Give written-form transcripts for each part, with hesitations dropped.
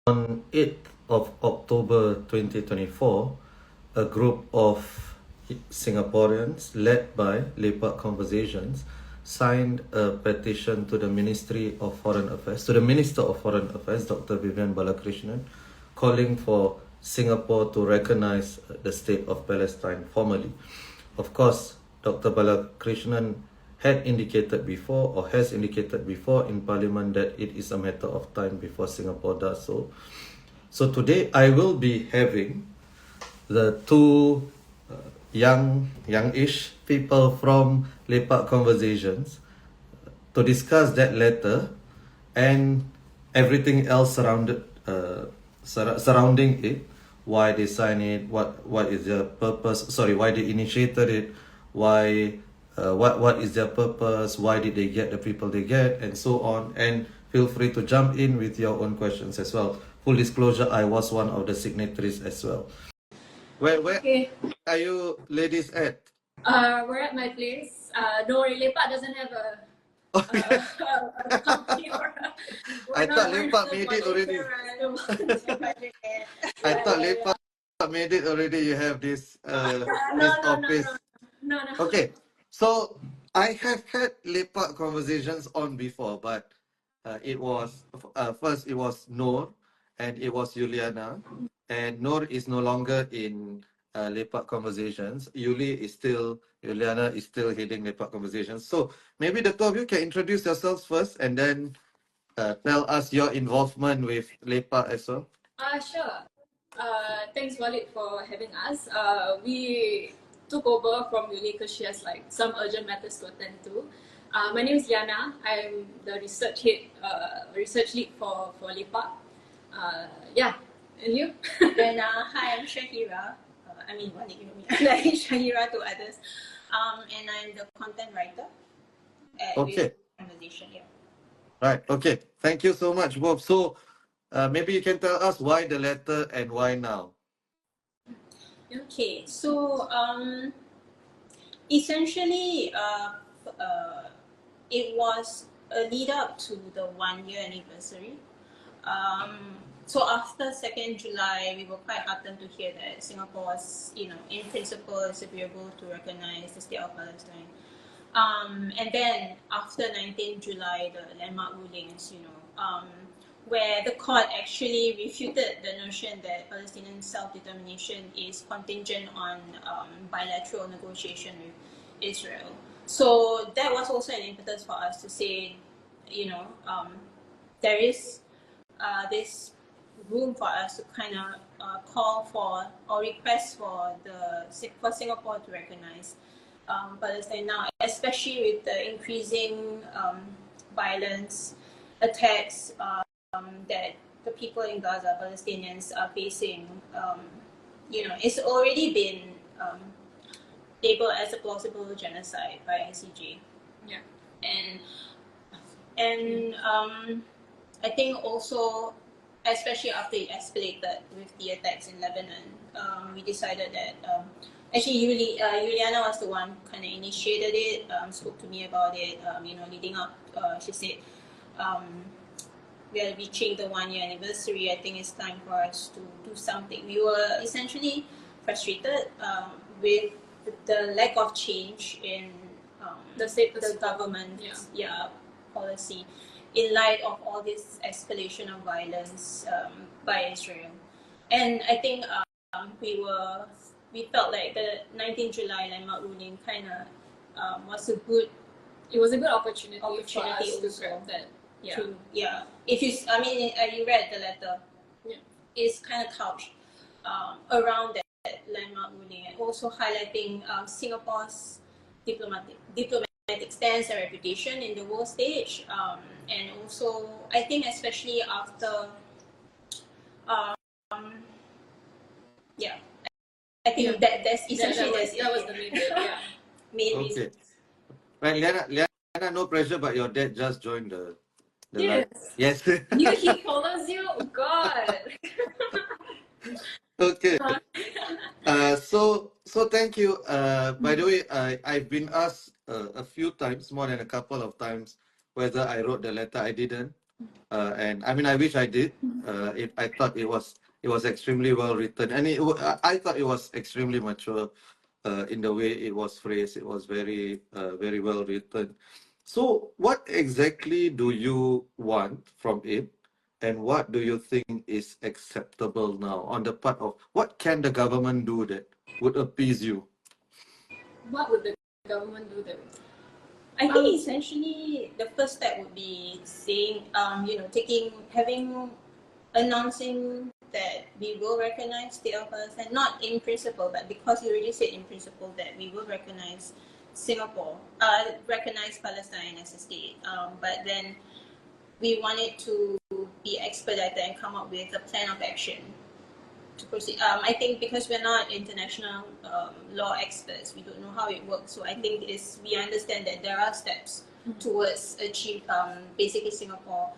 On 8th of October 2024, a group of Singaporeans led by Lepak Conversations signed a petition to the Ministry of Foreign Affairs, to the Minister of Foreign Affairs, Dr. Vivian Balakrishnan, calling for Singapore to recognize the state of Palestine formally. Of course, Dr. Balakrishnan had indicated before, or has indicated before in Parliament, that it is a matter of time before Singapore does so. So today I will be having the two youngish people from Lepak Conversations to discuss that letter and everything else surrounding it, why they signed it, what is their purpose, why they initiated it, why what is their purpose, why did they get the people they get, and so on. And feel free to jump in with your own questions as well. Full disclosure, I was one of the signatories as well. Where Okay. are you ladies at? We're at my place. Don't worry, Lepak doesn't have a company or I thought Lepak made it already. I thought Lepak made it already. You have this this office. No. Okay, so I have had Lepak Conversations on before, but it was first it was Noor and it was Juliana, and Noor is no longer in Lepak Conversations. Juliana is still heading Lepak Conversations. So maybe the two of you can introduce yourselves first, and then tell us your involvement with Lepak as well. Sure. Thanks, Walid, for having us. We took over from Yuli because she has like some urgent matters to attend to. My name is Liyana. I'm the research lead for Lepak. Yeah, and you? And hi, I'm Syahirah. Walid, you know me. I'm like Syahirah to others. And I'm the content writer at Okay. Conversation. Yeah. Right. Okay. Thank you so much, both. So maybe you can tell us why the letter and why now. Okay. So essentially, it was a lead up to the 1 year anniversary. So after 2nd July, we were quite heartened to hear that Singapore was, in principle, is agreeable to recognize the state of Palestine. And then after 19th July, the landmark rulings, where the court actually refuted the notion that Palestinian self-determination is contingent on bilateral negotiation with Israel. So that was also an impetus for us to say, there is this room for us to kind of call for or request for Singapore to recognize Palestine now, especially with the increasing violence, attacks that the people in Gaza, Palestinians, are facing. It's already been labeled as a plausible genocide by ICJ. Yeah. And I think also, especially after it escalated with the attacks in Lebanon, we decided that actually Juliana was the one who kind of initiated it, spoke to me about it, leading up. She said, we are reaching the 1 year anniversary. I think it's time for us to do something. We were essentially frustrated with the lack of change in the government policy in light of all this escalation of violence by Israel. And I think we felt like the 19th July landmark ruling kind of was a good opportunity for us to grab that. Yeah. If you read the letter. Yeah. It's kind of couched around that landmark ruling, and also highlighting Singapore's diplomatic stance and reputation in the world stage, and also I think especially after I think that's essentially that was the main bit. Yeah. Main reason. Okay. Right, Liana, no pressure, but your dad just joined the Yes. Yes. He follows you? Oh, God. Okay. So thank you. By the way, I've been asked a few times, more than a couple of times, whether I wrote the letter. I didn't. And I mean, I wish I did. I thought it was extremely well written, and I thought it was extremely mature in the way it was phrased. It was very well written. So, what exactly do you want from it, and what do you think is acceptable now on the part of what can the government do that would appease you? What would the government do then? I think essentially the first step would be saying, announcing that we will recognize state of Palestine, not in principle, but because you already said in principle that we will recognize recognize Palestine as a state. But then we wanted to be expedited and come up with a plan of action to proceed. I think because we're not international law experts, we don't know how it works. So I think we understand that there are steps towards basically Singapore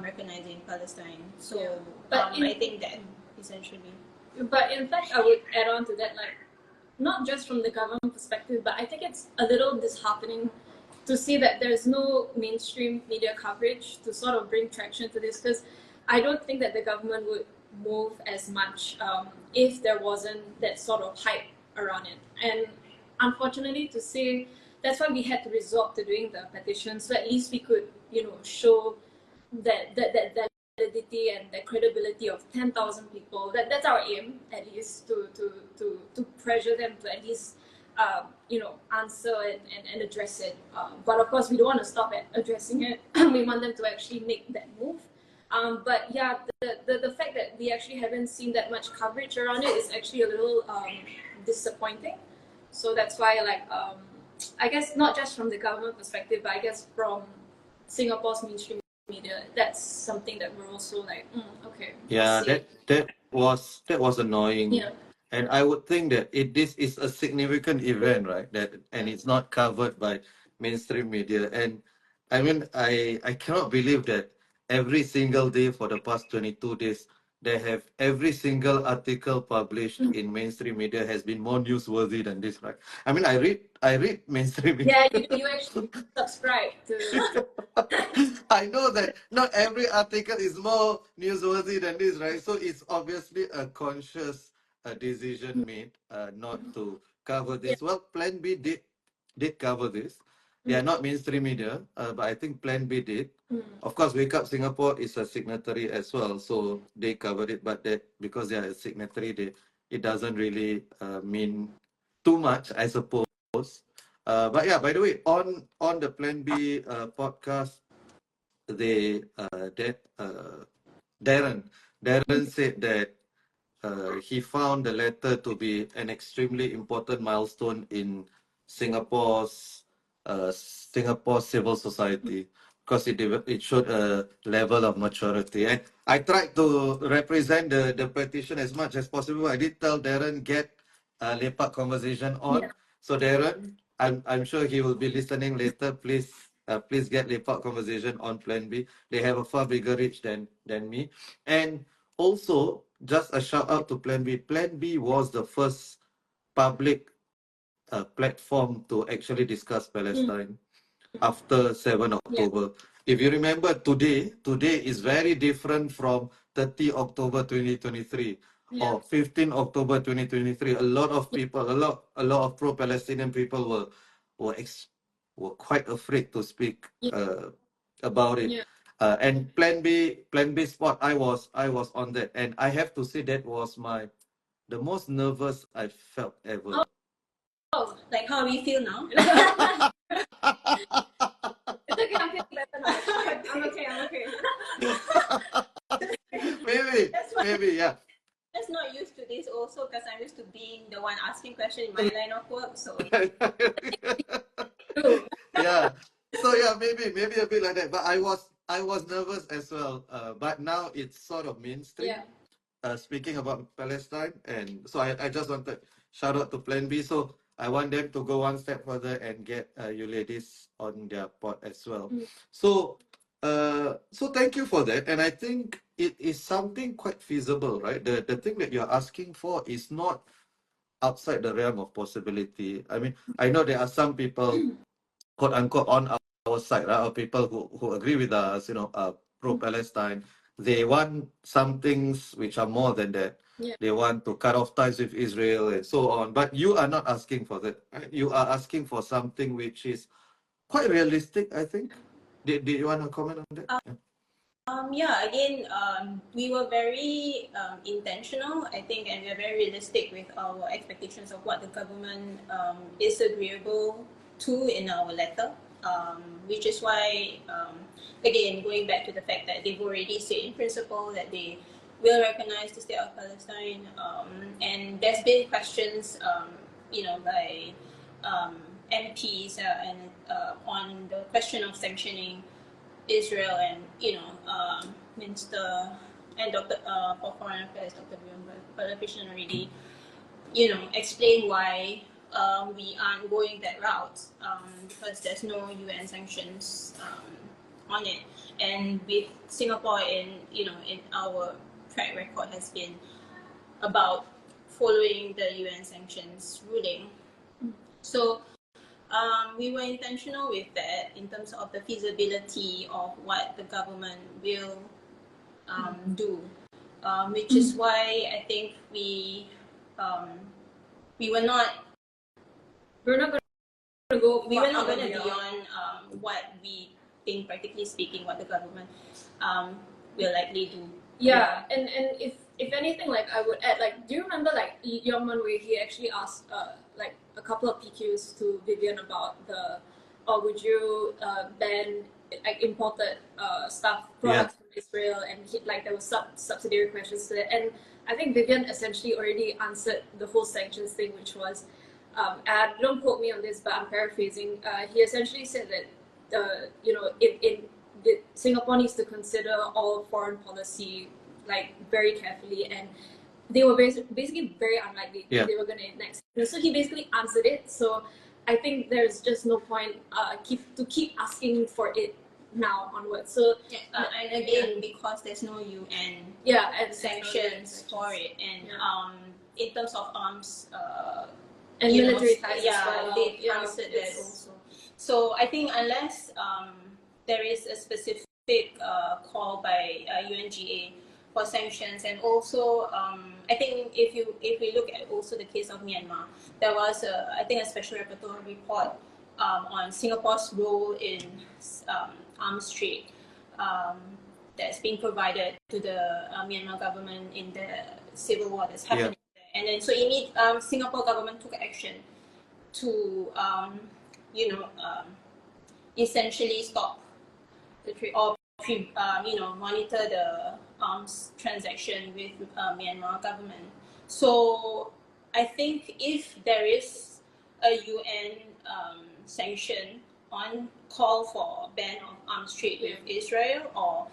recognizing Palestine. So but I think that essentially. But in fact, I would add on to that, like, not just from the government perspective, but I think it's a little disheartening to see that there's no mainstream media coverage to sort of bring traction to this, because I don't think that the government would move as much if there wasn't that sort of hype around it. And unfortunately, to say, that's why we had to resort to doing the petition, so at least we could, show that validity and the credibility of 10,000 people. That's our aim, at least, to pressure them to at least answer and address it. But of course, we don't want to stop at addressing it. We want them to actually make that move. But yeah, the fact that we actually haven't seen that much coverage around it is actually a little disappointing. So that's why, like, I guess not just from the government perspective, but I guess from Singapore's mainstream media, that's something that we're also like, okay. Yeah, that was annoying. Yeah. And I would think that this is a significant event, right? And it's not covered by mainstream media. And I mean, I cannot believe that every single day for the past 22 days, every single article published in mainstream media has been more newsworthy than this, right? I mean, I read mainstream media. Yeah, you actually subscribe to. I know that not every article is more newsworthy than this, right? So it's obviously a conscious decision made not to cover this. Well, Plan B did cover this. They are not mainstream media, but I think Plan B did. Of course, Wake Up Singapore is a signatory as well, so they covered it. But because they are a signatory, it doesn't really mean too much, I suppose. But yeah, by the way, on the Plan B podcast, Darren said that he found the letter to be an extremely important milestone in Singapore's civil society, because it showed a level of maturity. And I tried to represent the petition as much as possible. I did tell Darren, get Lepak Conversation on. Yeah. So Darren, I'm sure he will be listening later. Please get Lepak Conversation on Plan B. They have a far bigger reach than me. And also, just a shout out to Plan B. Plan B was the first public platform to actually discuss Palestine after 7 October. If you remember, today is very different from 30 October 2023 or 15 October 2023. A lot of people, a lot of pro-Palestinian people were quite afraid to speak about it. Yeah. And Plan B spot, I was on that, and I have to say that was the most nervous I felt ever. Oh, like how we feel now? It's okay, I'm feeling better now. I'm okay. Maybe, yeah. Just not used to this also, because I'm used to being the one asking questions in my line of work. So yeah. So yeah, maybe a bit like that. But I was nervous as well. But now it's sort of mainstream. Yeah. Speaking about Palestine, and so I just wanted shout out to Plan B. So I want them to go one step further and get you ladies on their pod as well. So thank you for that. And I think it is something quite feasible, right? The thing that you're asking for is not outside the realm of possibility. I mean, I know there are some people, quote unquote, on our side, right? Or people who agree with us, pro-Palestine. They want some things which are more than that. Yeah. They want to cut off ties with Israel and so on. But you are not asking for that, right? You are asking for something which is quite realistic, I think. Did you want to comment on that? Yeah, again, we were very intentional, I think, and we are very realistic with our expectations of what the government is agreeable to in our letter, which is why, again, going back to the fact that they've already said in principle that they will recognize the state of Palestine, and there's been questions, by MPs and on the question of sanctioning Israel, and Minister and Dr. For Foreign Affairs, Dr. Petition already, explain why we aren't going that route, because there's no UN sanctions on it, and with Singapore in our track record has been about following the UN sanctions ruling, so. We were intentional with that in terms of the feasibility of what the government will do, which is why I think we were not We're not going to beyond what we think, practically speaking, what the government will likely do. Yeah, and if anything, like I would add, like, do you remember like Yong Man Wei? He actually asked like a couple of PQs to Vivian about would you ban like imported stuff products from Israel, and there was subsidiary questions to that, and I think Vivian essentially already answered the whole sanctions thing, which was don't quote me on this, but I'm paraphrasing. He essentially said that Singapore needs to consider all foreign policy like very carefully, and they were basically very unlikely that they were going to enact. So he basically answered it. So I think there's just no point to keep asking for it now onwards. So and again, because there's no UN and sanctions for it, and in terms of arms and military ties, they answered that also. So I think unless there is a specific call by UNGA for sanctions, and also I think if we look at also the case of Myanmar, there was a special rapporteur report on Singapore's role in arms trade that's being provided to the Myanmar government in the civil war that's happening there. And then so Singapore government took action to essentially stop the trade or monitor the arms transaction with Myanmar government. So I think if there is a UN sanction on call for ban of arms trade with Israel, or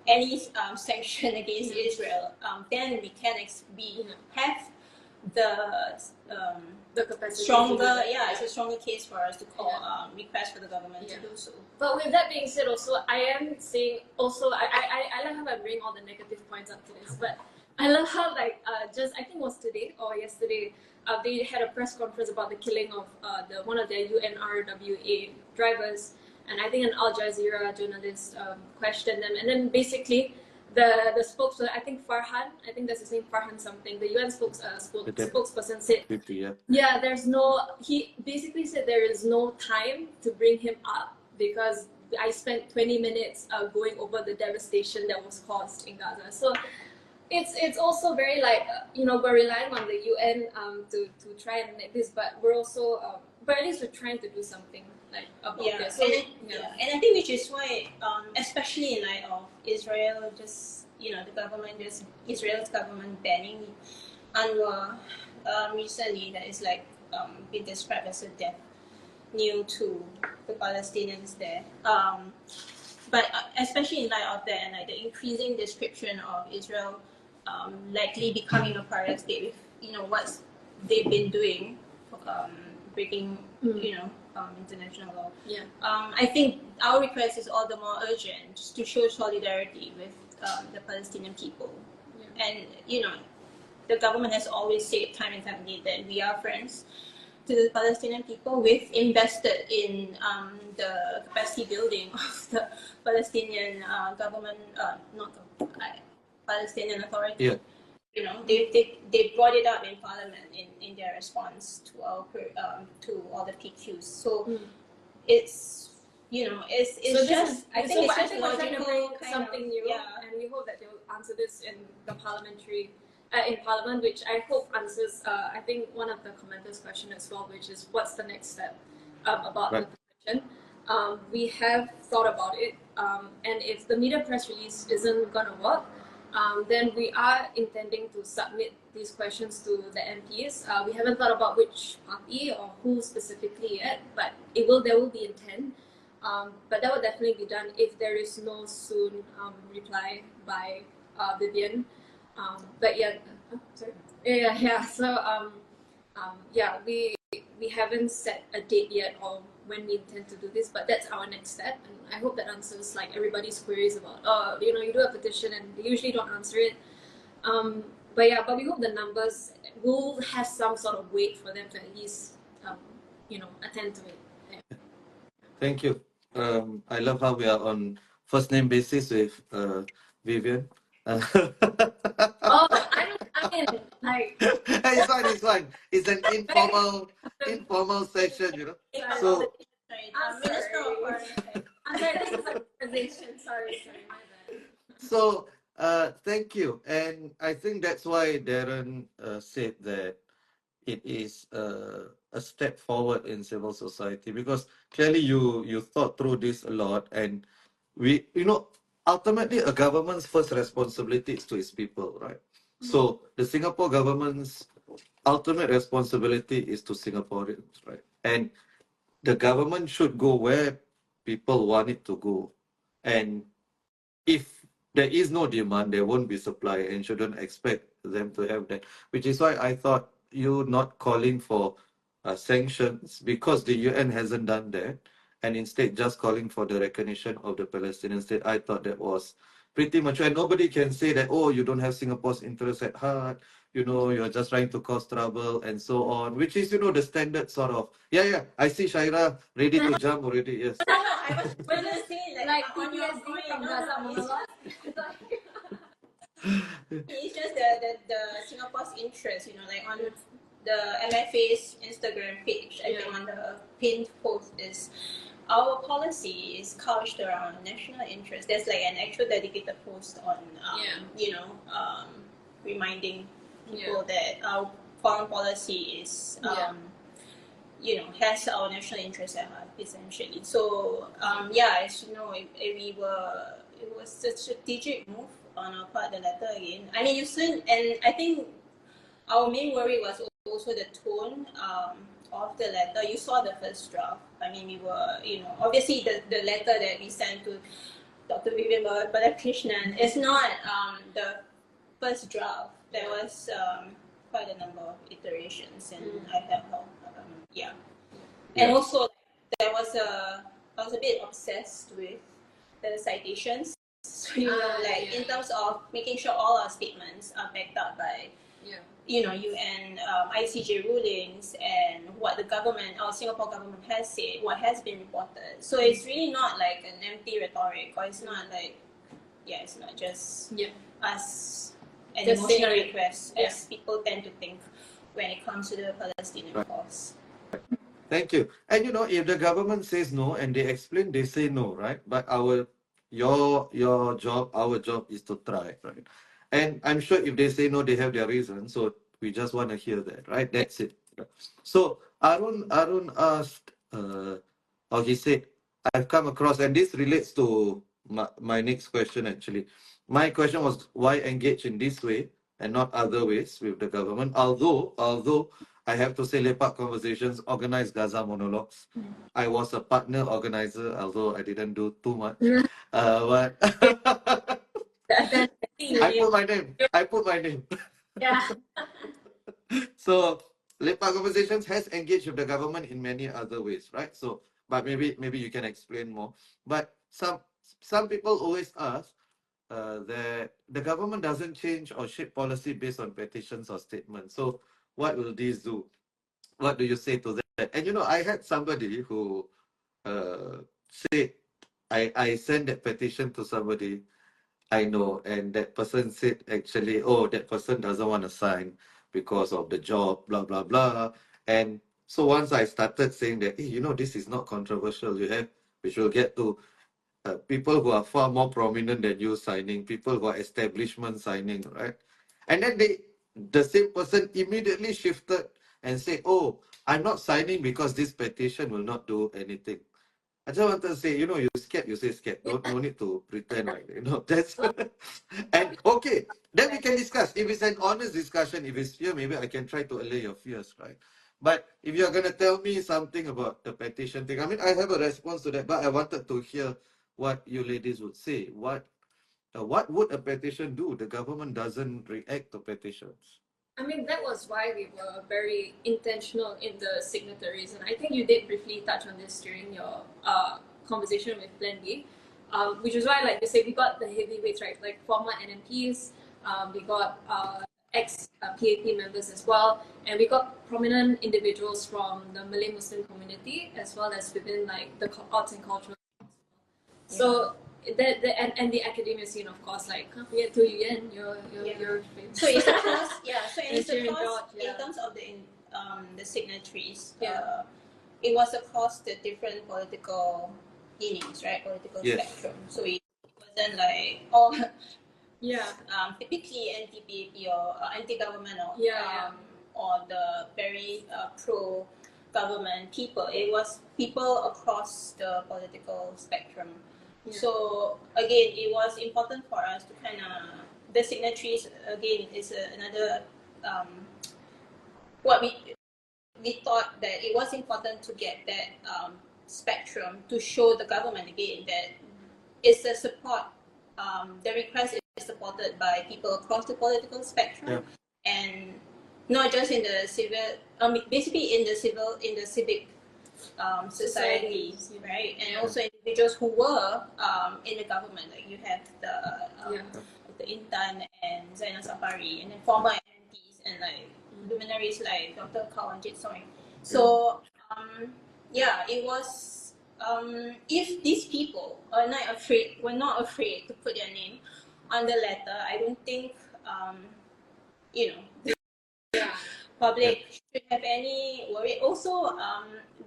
any sanction against Israel, then we can have the capacity stronger. It's a stronger case for us to call request for the government to do so. But with that being said, also I am saying also I love how I bring all the negative points up to this, but I love how I think it was today or yesterday they had a press conference about the killing of one of their UNRWA drivers, and I think an Al Jazeera journalist questioned them, and then basically the spokesperson, I think Farhan, I think that's his name, Farhan something, the UN spokesperson said, he basically said there is no time to bring him up because I spent 20 minutes going over the devastation that was caused in Gaza. So it's also very we're relying on the UN to try and make this, but we're also but at least we're trying to do something about this. So, and I think which is why, especially in light of Israel, Israel's government banning UNRWA recently, that is been described as a death knell to the Palestinians there. But especially in light of that, and the increasing description of Israel likely becoming a pariah state with what they've been doing, breaking international law. I think our request is all the more urgent just to show solidarity with the Palestinian people. And the government has always said time and time again that we are friends to the Palestinian people. We've invested in the capacity building of the Palestinian government, not Palestinian Authority. Yeah. You know, they brought it up in Parliament in their response to all the PQs. So it's So just I think it's just we're trying to bring logical something new, yeah. and we hope that they will answer this in the parliamentary, in Parliament, which I hope answers. I think one of the commenters' question as well, which is what's the next step about Right. the petition. We have thought about it, and if the media press release isn't gonna work, then we are intending to submit these questions to the MPs. We haven't thought about which party or who specifically yet, but there will be intent. But that will definitely be done if there is no soon reply by Vivian. But yeah, sorry. Yeah. So yeah, we haven't set a date yet or when we intend to do this, but that's our next step, and I hope that answers like everybody's queries about you do a petition and they usually don't answer it. But yeah, but we hope the numbers will have some sort of weight for them to at least attend to it. Yeah. Thank you. I love how we are on first name basis with Vivian. Oh, I mean, like, It's fine. It's an informal session, you know. Sorry, So I'm Minister of sorry. Foreign Affairs. I'm sorry, this is a conversation. Sorry, my bad. So, thank you. And I think that's why Darren said that it is a step forward in civil society, because clearly you thought through this a lot, and ultimately a government's first responsibility is to its people, right? So the Singapore government's ultimate responsibility is to Singaporeans, right? And the government should go where people want it to go. And if there is no demand, there won't be supply, and shouldn't expect them to have that. Which is why I thought you not calling for sanctions, because the UN hasn't done that, and instead just calling for the recognition of the Palestinian state. I thought that was pretty mature, and nobody can say that, oh, you don't have Singapore's interests at heart, you're just trying to cause trouble and so on, which is, the standard sort of. Yeah, I see Syahirah ready to jump already. Yes. No, I was gonna say Like on your PTSD point. from No, Gaza no, monologue. it's just the Singapore's interest, like on the MFA's Instagram page. I think on the pinned post is our policy is couched around national interest. There's like an actual dedicated post on reminding people that our foreign policy is has our national interest at heart, essentially. So as you know, it was a strategic move on our part, the letter again. I mean, and I think our main worry was also the tone of the letter. You saw the first draft. I mean, we were, obviously the letter that we sent to Dr. Vivian Balakrishnan is not the first draft. There was quite a number of iterations, and I have helped. And also, I was a bit obsessed with the citations. So, in terms of making sure all our statements are backed up by, UN, ICJ rulings, and what the government, our Singapore government has said, what has been reported. So it's really not like an empty rhetoric, or it's not like, it's not just us an emotional request, as people tend to think when it comes to the Palestinian cause. Thank you. And if the government says no and they explain, they say no, right? But your job, our job is to try, right? And I'm sure if they say no, they have their reasons. So we just want to hear that, right? That's it. So Arun asked, or he said, I've come across, and this relates to my next question actually. My question was, why engage in this way and not other ways with the government? Although I have to say, Lepak Conversations organized Gaza monologues. I was a partner organizer, although I didn't do too much. But I put my name. Yeah. So Lepak Conversations has engaged with the government in many other ways, right? So, but maybe you can explain more. But some people always ask that the government doesn't change or shape policy based on petitions or statements. So what will these do? what do you say to that? And I had somebody who said, I sent that petition to somebody I know, and that person said actually, oh, that person doesn't want to sign because of the job, blah blah blah. And so once I started saying that, hey, this is not controversial. Which will get to people who are far more prominent than you signing, people who are establishment signing, right? And then the same person immediately shifted and said, oh, I'm not signing because this petition will not do anything. I just wanted to say, you scared, you say scared. No need to pretend, right? That's and okay. Then we can discuss. If it's an honest discussion, if it's fear, maybe I can try to allay your fears, right? But if you're gonna tell me something about the petition thing, I mean, I have a response to that, but I wanted to hear what you ladies would say. What would a petition do? The government doesn't react to petitions. I mean, that was why we were very intentional in the signatories, and I think you did briefly touch on this during your conversation with Plan B, which is why, like you say, we got the heavyweights, right? Like former NMPs, we got ex-PAP members as well, and we got prominent individuals from the Malay Muslim community as well as within like the arts and culture. So and the academia scene, of course, like we had to Yuan, you're famous. So it's across, So it's Sharon across George, in terms of the signatories. Yeah. It was across the different political leanings, right? Political spectrum. So it wasn't like all typically anti-PAP or anti-government or the very pro-government people. It was people across the political spectrum. Yeah. So again, it was important for us to kind of, the signatories again is another what we thought that it was important to get that spectrum to show the government again that it's a support. The request is supported by people across the political spectrum, and not just in the civil. Basically in the civic society, right? And also individuals who were in the government, like you have the Intan and Zainal Safari, and then former MPs and like luminaries like Dr. Kawanjit Soin. So it was if these people are were not afraid to put their name on the letter, I don't think public should have any worry. Also,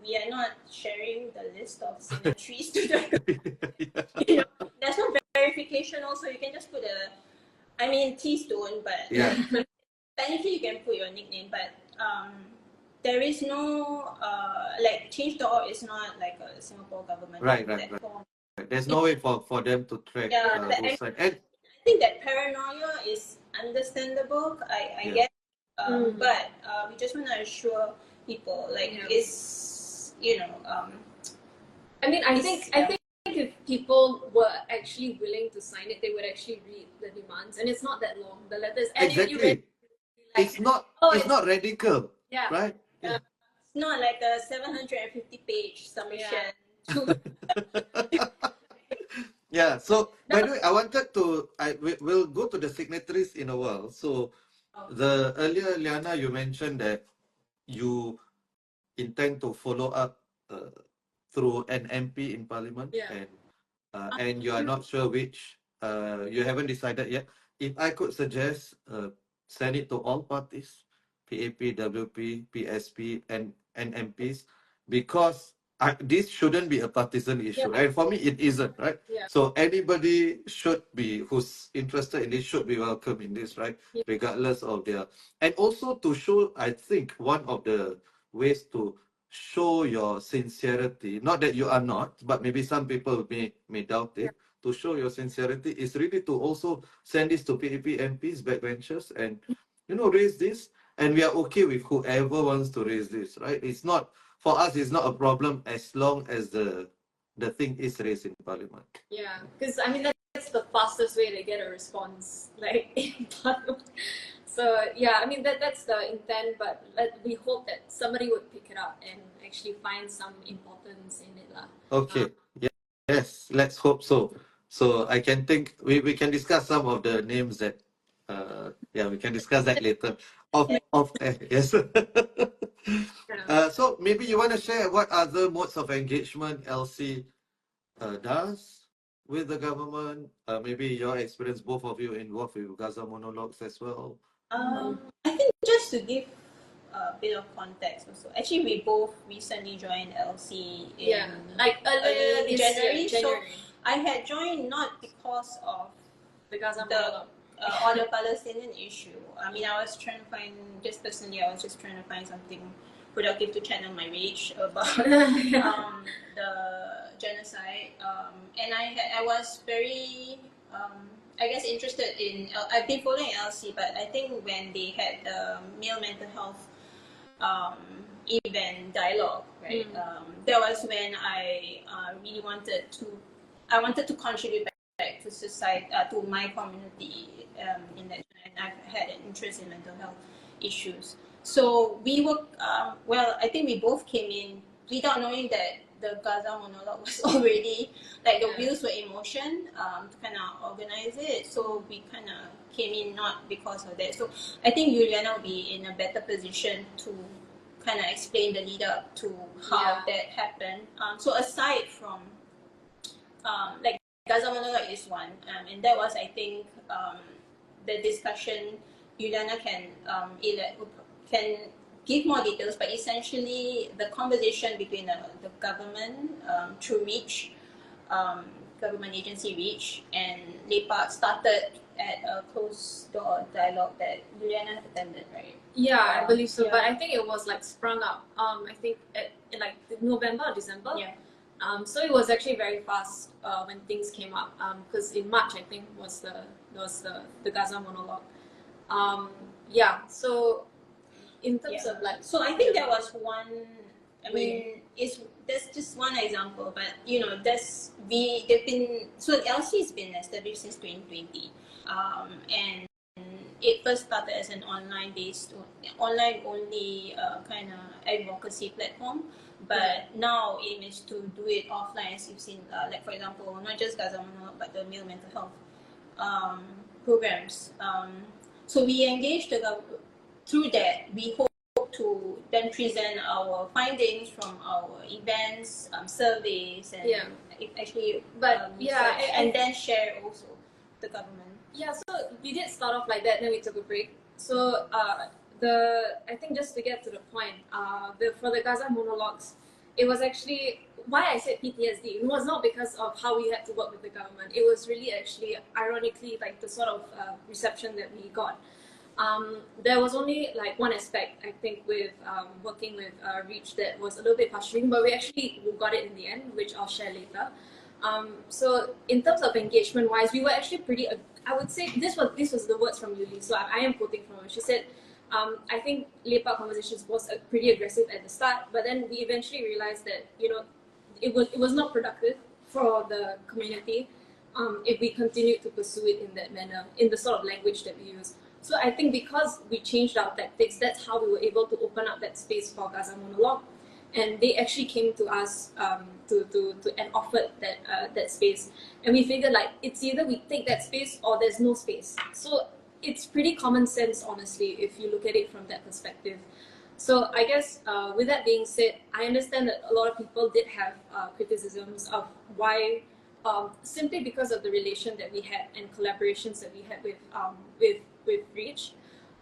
we are not sharing the list of signatories to the there's no verification also. You can just put please don't, but technically you can put your nickname, but there is no like change.org is not like a Singapore government platform. There's no way for them to track who's signed. And I think that paranoia is understandable, I guess. But we just want to assure people, like, it's, I think if people were actually willing to sign it, they would actually read the demands, and it's not that long. The letters, and exactly. It's not radical, right? It's not like a 750-page submission. So by the way, I wanted to. We'll go to the signatories in a while. So the earlier, Liyana, you mentioned that you intend to follow up through an MP in Parliament, and you are not sure which. You haven't decided yet. If I could suggest, send it to all parties, PAP, WP, PSP, and MPs, because this shouldn't be a partisan issue, right? For me, it isn't, right? So anybody who's interested in this should be welcome in this, right? Regardless of and also to show, I think one of the ways to show your sincerity, not that you are not, but maybe some people may doubt it, to show your sincerity is really to also send this to PAP MPs, backbenchers, and raise this, and we are okay with whoever wants to raise this, right? It's not, for us, it's not a problem as long as the thing is raised in Parliament. Yeah, because that's the fastest way to get a response, like in Parliament. So that's the intent, but we hope that somebody would pick it up and actually find some importance in it, lah. Okay. Yes, let's hope so. So I can think we can discuss some of the names that we can discuss that later. Yes. So maybe you want to share what other modes of engagement LC does with the government. Maybe your experience, both of you involved with Gaza monologues as well. I think just to give a bit of context also. Actually, we both recently joined LC in like earlier this January. year, So I had joined not because of the Gaza monologue. or the Palestinian issue. I mean, I was trying to find, just personally, I was just trying to find something productive to channel my rage about the genocide. And I was very, I guess, interested in, I've been following LC, but I think when they had the male mental health event dialogue, right? That was when I really wanted to contribute back to society, to my community in that, and I've had an interest in mental health issues. So we were, well, I think we both came in without knowing that the Gaza monologue was already, like, the wheels were in motion to kind of organize it. So we kind of came in not because of that. So I think Juliana will be in a better position to kind of explain the lead up to how that happened. So aside from, like, Gaza monologue is one, and that was, I think, the discussion. Juliana can give more details, but essentially the conversation between the government through REACH, government agency REACH, and Lepak started at a closed door dialogue that Juliana attended, right? Yeah, I believe so. But I think it was like sprung up. I think in like November or December. Yeah. So it was actually very fast when things came up. Because in March, I think was the Gaza monologue. Yeah. So in terms of like, so I think that was one. I mean, that's just one example, but you know, they've been, so LC's been established since 2020, and it first started as an online only kind of advocacy platform, but now aim is to do it offline, as you've seen, like, for example, not just Gaza monologue, but the male mental health programs. So we engaged through that. We hope to then present our findings from our events, surveys, and actually, and then share also the government. Yeah, so we did start off like that, then we took a break. So I think just to get to the point, for the Gaza monologues, it was actually why I said PTSD. It was not because of how we had to work with the government. It was really actually, ironically, like the sort of reception that we got. There was only like one aspect, I think, with working with REACH that was a little bit frustrating, but we got it in the end, which I'll share later. So in terms of engagement wise, we were actually pretty, I would say this was the words from Yuli, so I am quoting from her. She said, I think Lepak Conversations was pretty aggressive at the start, but then we eventually realized that, you know, it was not productive for the community if we continued to pursue it in that manner, in the sort of language that we use. So I think because we changed our tactics, that's how we were able to open up that space for Gaza monologue, and they actually came to us and offered that space, and we figured, like, it's either we take that space or there's no space. So it's pretty common sense, honestly, if you look at it from that perspective. So I guess with that being said, I understand that a lot of people did have criticisms of why, simply because of the relation that we had and collaborations that we had with REACH,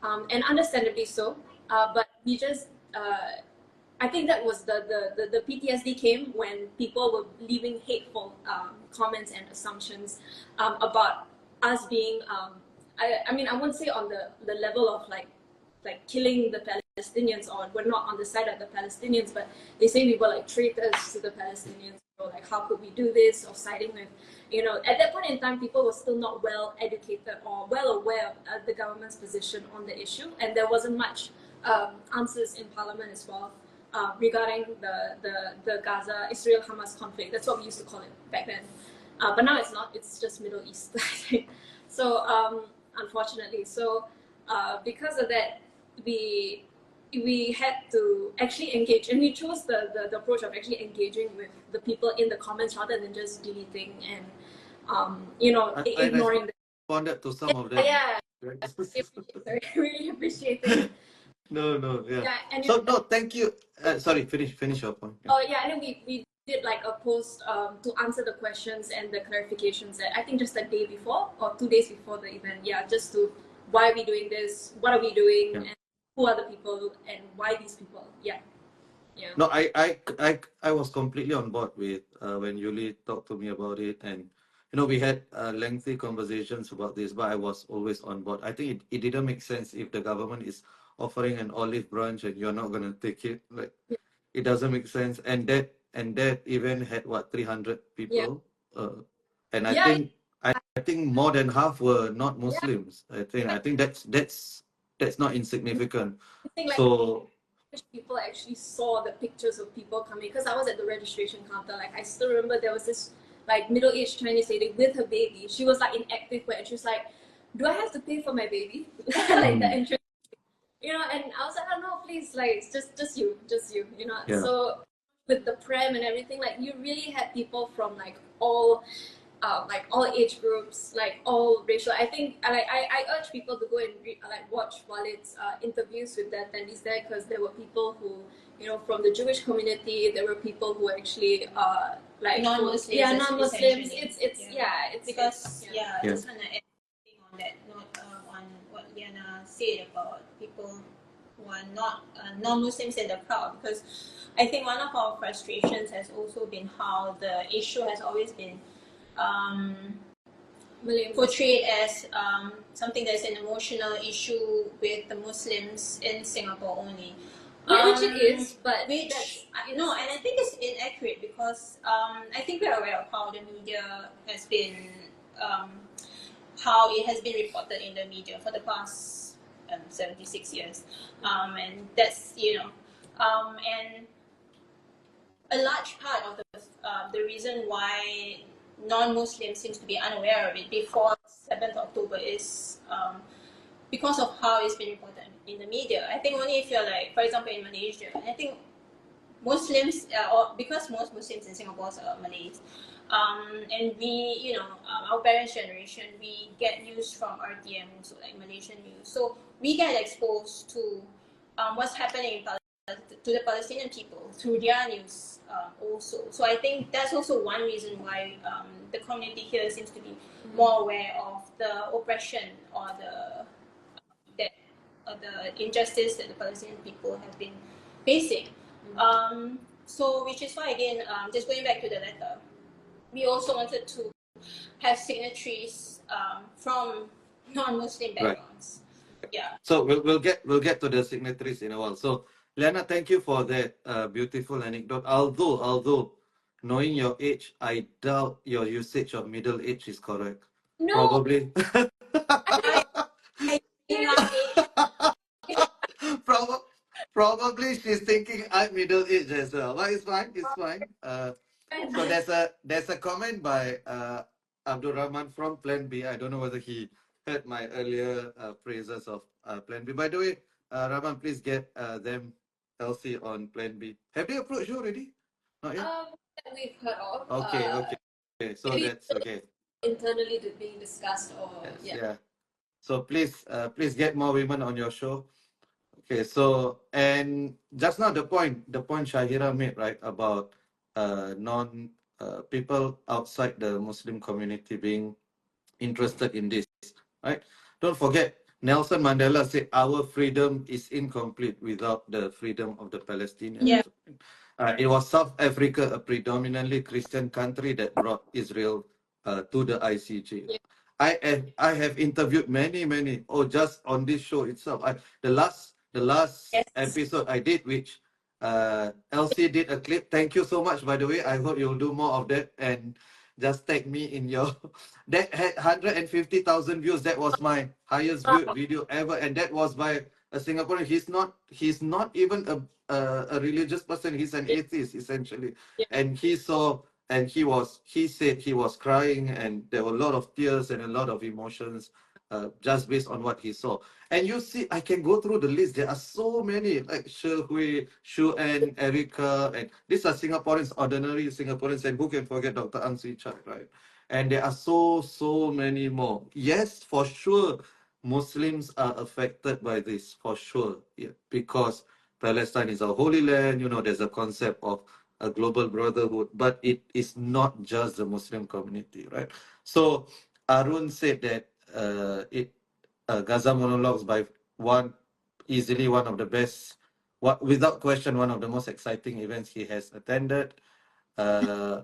and understandably so. But we just, I think that was the PTSD came when people were leaving hateful comments and assumptions about us being, I mean, I wouldn't say on the level of like killing the Palestinians, or we're not on the side of the Palestinians, but they say we were like traitors to the Palestinians, or like, how could we do this, or siding with, you know, at that point in time, people were still not well educated or well aware of the government's position on the issue, and there wasn't much answers in Parliament as well regarding the Gaza Israel-Hamas conflict. That's what we used to call it back then, but now it's not. It's just Middle East, I think. So unfortunately, so because of that, we had to actually engage, and we chose the approach of actually engaging with the people in the comments rather than just deleting and you know, ignoring them. Responded to some of them. Yeah, I really appreciate it. No, yeah. Yeah, and So no, thank you. Sorry, finish your point. Yeah. oh yeah, and then we did like a post to answer the questions and the clarifications that I think just a day before or 2 days before the event. Yeah, just to why are we doing this? What are we doing? Yeah. And who are the people and why these people? Yeah. Yeah. No, I was completely on board with when Yuli talked to me about it, and we had lengthy conversations about this, but I was always on board. I think it didn't make sense if the government is offering an olive branch and you're not gonna take it. Like, it doesn't make sense. And that event had what, 300 Yeah. people, and I Yeah. think I think more than half were not Yeah. Muslims. I think that's not insignificant. I think like So people actually saw the pictures of people coming because I was at the registration counter. Like I still remember there was this like middle-aged Chinese lady with her baby. She was like in active wear and she was like, "Do I have to pay for my baby?" Like the entrance, and I was like, "Oh no, please, like it's just you." Yeah. So with the pram and everything, like you really had people from like all age groups, like all racial. I think I urge people to go and watch Walid's interviews with the attendees there because there were people who from the Jewish community. There were people who actually like Non-Muslims. Yeah, non-Muslims. essentially. It's Because Yeah. I just want to add something on that note, on what Liyana said about people who are not non-Muslims in the crowd, because I think one of our frustrations has also been how the issue has always been portrayed as something that's an emotional issue with the Muslims in Singapore only. which it is, but No, and I think it's inaccurate because I think we're aware of how the media has been, how it has been reported in the media for the past 76 years, and that's and a large part of the reason why non-Muslims seems to be unaware of it before 7th October is because of how it's been reported in the media. I think only if you're like, for example, in Malaysia, I think Muslims, or because most Muslims in Singapore are Malays, and we, our parents' generation, we get news from RTM, also like Malaysian news. So we get exposed to what's happening to the Palestinian people through their news also. So I think that's also one reason why the community here seems to be more aware of the oppression or the injustice that the Palestinian people have been facing. So which is why, again, just going back to the letter, we also wanted to have signatories from non-Muslim backgrounds. Right. Yeah. So we'll get to the signatories in a while. So Liyana, thank you for that beautiful anecdote. Although knowing your age, I doubt your usage of middle age is correct. No. Probably. Probably she's thinking I'm middle aged as well. But it's fine. So there's a comment by Abdulrahman from Plan B. I don't know whether he heard my earlier praises of Plan B. By the way, Rahman, please get them Elsie on Plan B. Have they approached you already? Not yet? That we've heard of. Okay. So that's okay. Internally being discussed or Yes, yeah. So please get more women on your show. Okay, so and just now the point Syahirah made, right, about non people outside the Muslim community being interested in this, right? Don't forget Nelson Mandela said our freedom is incomplete without the freedom of the Palestinians. Yeah. It was South Africa, a predominantly Christian country, that brought Israel to the ICJ. Yeah. I have interviewed many. Oh, just on this show itself. The last Yes. episode I did, which Elsie did a clip. Thank you so much, by the way. I hope you'll do more of that and just tag me in your. That had 150,000 views. That was my highest viewed video ever, and that was by a Singaporean. He's not even a religious person. He's an atheist essentially, and he saw. And he said he was crying, and there were a lot of tears and a lot of emotions just based on what he saw. And you see, I can go through the list. There are so many, like Shi Hui, Shu An, Erica, and these are Singaporeans, ordinary Singaporeans, and who can forget Dr. Ang Swee Chai, right? And there are so many more. Yes, for sure, Muslims are affected by this for sure, yeah, because Palestine is a holy land. There's a concept of a global brotherhood, but it is not just the Muslim community, right? So Arun said that Gaza monologues by one easily one of the best, without question, one of the most exciting events he has attended. Uh,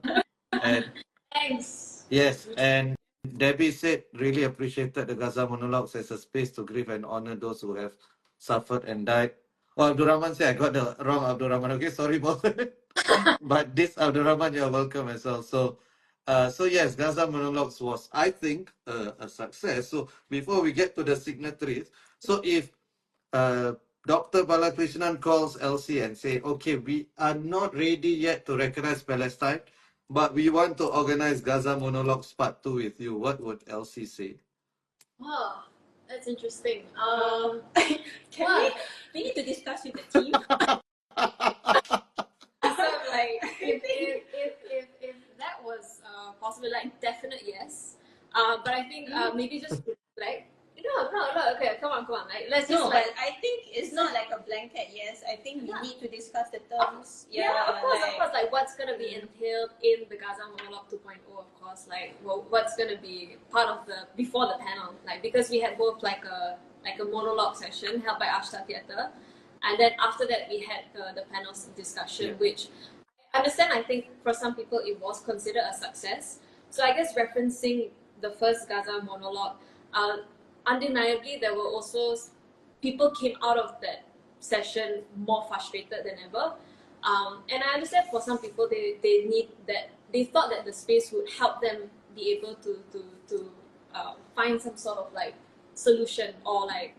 and Thanks. yes, and Debbie said really appreciated the Gaza monologues as a space to grieve and honor those who have suffered and died. Oh, Abdul Rahman said I got the wrong Abdul Rahman. Okay, sorry about it. But this Abdul Rahman, you're welcome as well. So yes, Gaza monologues was, I think, a success. So before we get to the signatories, so if uh, Dr. Balakrishnan calls LC and say, okay, we are not ready yet to recognize Palestine, but we want to organize Gaza Monologues Part 2 with you, what would LC say? Wow, that's interesting. Can we need to discuss with the team. So like, if that was possible, like definite yes. But I think maybe just like no. Okay, come on. Like let's just but I think it's not like a blanket yes. I think we need to discuss the terms. Of course. Like what's gonna be entailed in the Gaza Monologue 2.0, of course. Like what's gonna be part of the before the panel, like because we had both like a monologue session held by Ashta Theatre, and then after that we had the panel's discussion, which I understand. I think for some people it was considered a success. So I guess referencing the first Gaza monologue, undeniably there were also people came out of that session more frustrated than ever. And I understand for some people they need that, they thought that the space would help them be able to find some sort of like solution or like